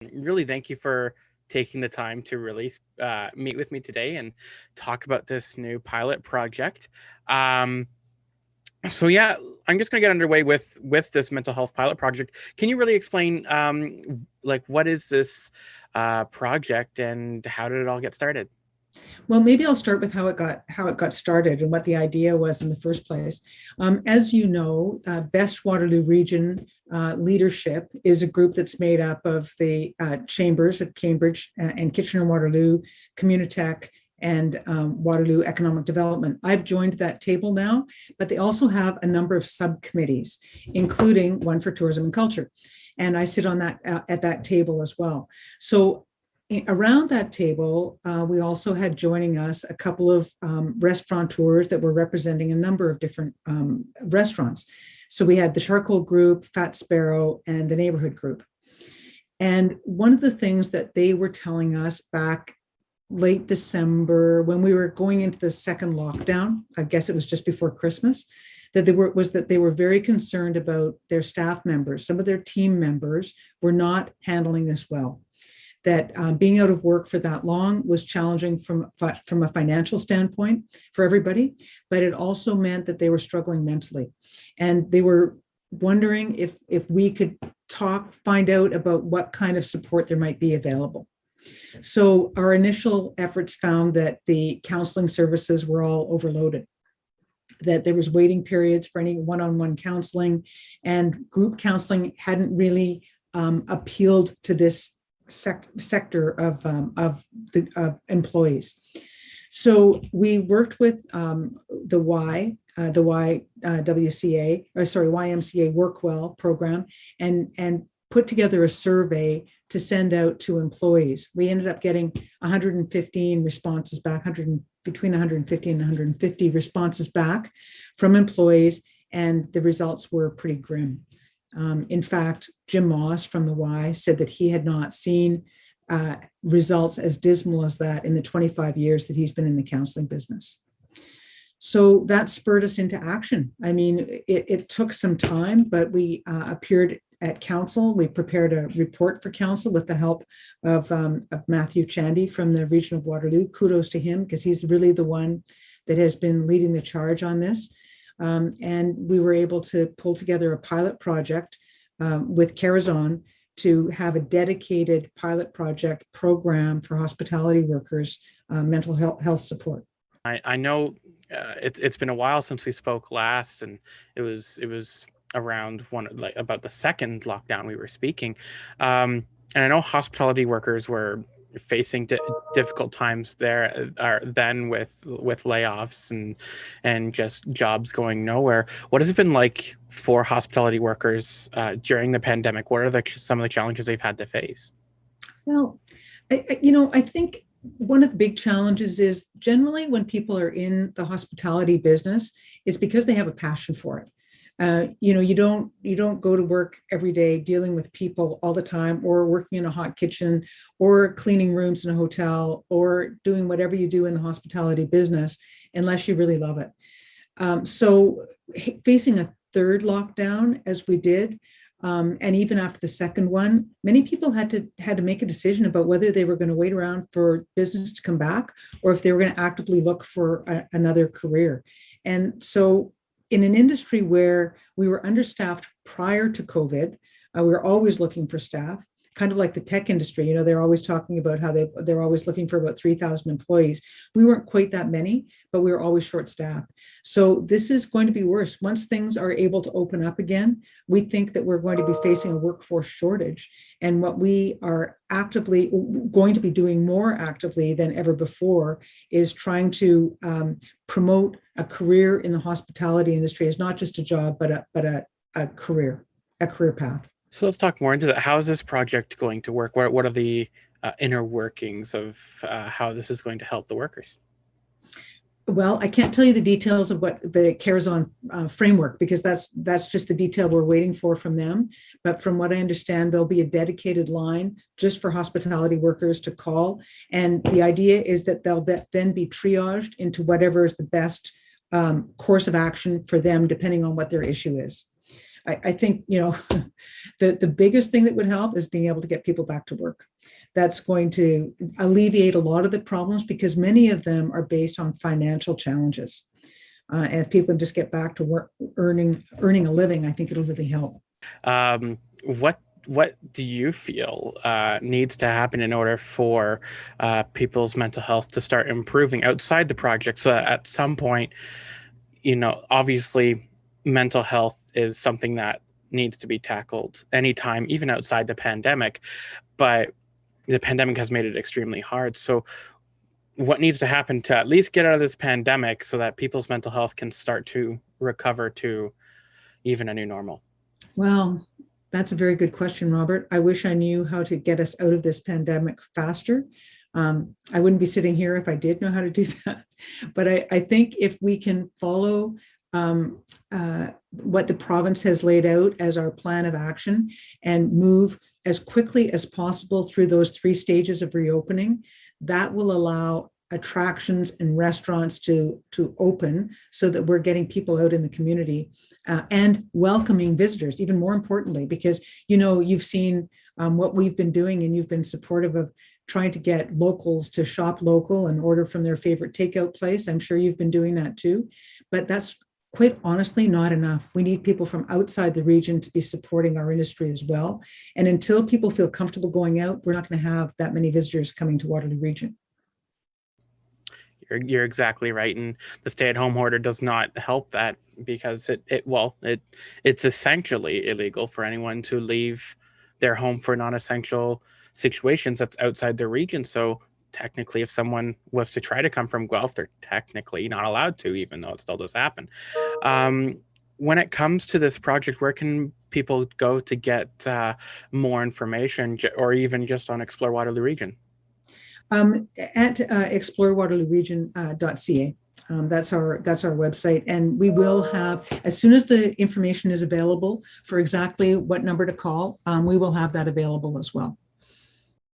Really, thank you for taking the time to really meet with me today and talk about this new pilot project. Um, so yeah, I'm just going to get underway with this mental health pilot project. Can you really explain, like, what is this project and how did it all get started? Well, maybe I'll start with how it got started and what the idea was in the first place. As you know, Best Waterloo Region leadership is a group that's made up of the chambers of Cambridge and Kitchener-Waterloo, Communitech, and Waterloo Economic Development. I've joined that table now, but they also have a number of subcommittees, including one for tourism and culture. And I sit on that at that table as well. So around that table, we also had joining us a couple of restaurateurs that were representing a number of different restaurants. So we had the Charcoal Group, Fat Sparrow, and the Neighborhood Group. And one of the things that they were telling us back late December, when we were going into the second lockdown, I guess it was just before Christmas, that they were very concerned about their staff members. Some of their team members were not handling this well. That being out of work for that long was challenging from a financial standpoint for everybody, but it also meant that they were struggling mentally. And they were wondering if we could find out about what kind of support there might be available. So our initial efforts found that the counseling services were all overloaded, that there was waiting periods for any one-on-one counseling, and group counseling hadn't really appealed to this sector of employees. So we worked with the YMCA Workwell program and put together a survey to send out to employees. We ended up getting 115 responses back, between 150 and 150 responses back from employees, and the results were pretty grim. In fact, Jim Moss from the Y said that he had not seen results as dismal as that in the 25 years that he's been in the counseling business. So that spurred us into action. I mean, it took some time, but we appeared at council. We prepared a report for council with the help of Matthew Chandy from the Region of Waterloo. Kudos to him, because he's really the one that has been leading the charge on this. And we were able to pull together a pilot project with Carazon to have a dedicated pilot project program for hospitality workers, mental health support. I know it's been a while since we spoke last, and it was around about the second lockdown we were speaking, and I know hospitality workers were facing difficult times then with layoffs and just jobs going nowhere. What has it been like for hospitality workers during the pandemic? What are some of the challenges they've had to face? Well, I think one of the big challenges is generally when people are in the hospitality business, it's because they have a passion for it. You don't go to work every day dealing with people all the time, or working in a hot kitchen, or cleaning rooms in a hotel, or doing whatever you do in the hospitality business unless you really love it. So facing a third lockdown as we did, and even after the second one, many people had to make a decision about whether they were going to wait around for business to come back, or if they were going to actively look for another career. And so in an industry where we were understaffed prior to COVID, we were always looking for staff, kind of like the tech industry. They're always talking about how they're always looking for about 3,000 employees. We weren't quite that many, but we were always short-staffed. So this is going to be worse. Once things are able to open up again, we think that we're going to be facing a workforce shortage. And what we are actively going to be doing more actively than ever before is trying to promote a career in the hospitality industry as not just a job, but a career path. So let's talk more into that. How is this project going to work? What are the inner workings of how this is going to help the workers? Well, I can't tell you the details of what the Carazon framework, because that's just the detail we're waiting for from them. But from what I understand, there'll be a dedicated line just for hospitality workers to call. And the idea is that they'll then be triaged into whatever is the best course of action for them, depending on what their issue is. I think, the biggest thing that would help is being able to get people back to work. That's going to alleviate a lot of the problems because many of them are based on financial challenges. And if people can just get back to work, earning a living, I think it'll really help. What do you feel needs to happen in order for people's mental health to start improving outside the project? So at some point, obviously, mental health is something that needs to be tackled anytime, even outside the pandemic. But the pandemic has made it extremely hard. So what needs to happen to at least get out of this pandemic so that people's mental health can start to recover to even a new normal? Well, that's a very good question, Robert. I wish I knew how to get us out of this pandemic faster. I wouldn't be sitting here if I did know how to do that. But I think if we can follow what the province has laid out as our plan of action and move as quickly as possible through those 3 stages of reopening, that will allow attractions and restaurants to open so that we're getting people out in the community and welcoming visitors, even more importantly, because you've seen what we've been doing and you've been supportive of trying to get locals to shop local and order from their favorite takeout place. I'm sure you've been doing that too, but that's quite honestly not enough. We need people from outside the region to be supporting our industry as well. And until people feel comfortable going out, we're not going to have that many visitors coming to Waterloo Region. You're exactly right, and the stay-at-home order does not help that because it's essentially illegal for anyone to leave their home for non-essential situations that's outside their region. So technically, if someone was to try to come from Guelph, they're technically not allowed to, even though it still does happen. When it comes to this project, where can people go to get more information, or even just on Explore Waterloo Region? At explorewaterlooregion.ca. That's our website, and we will have, as soon as the information is available for exactly what number to call, we will have that available as well.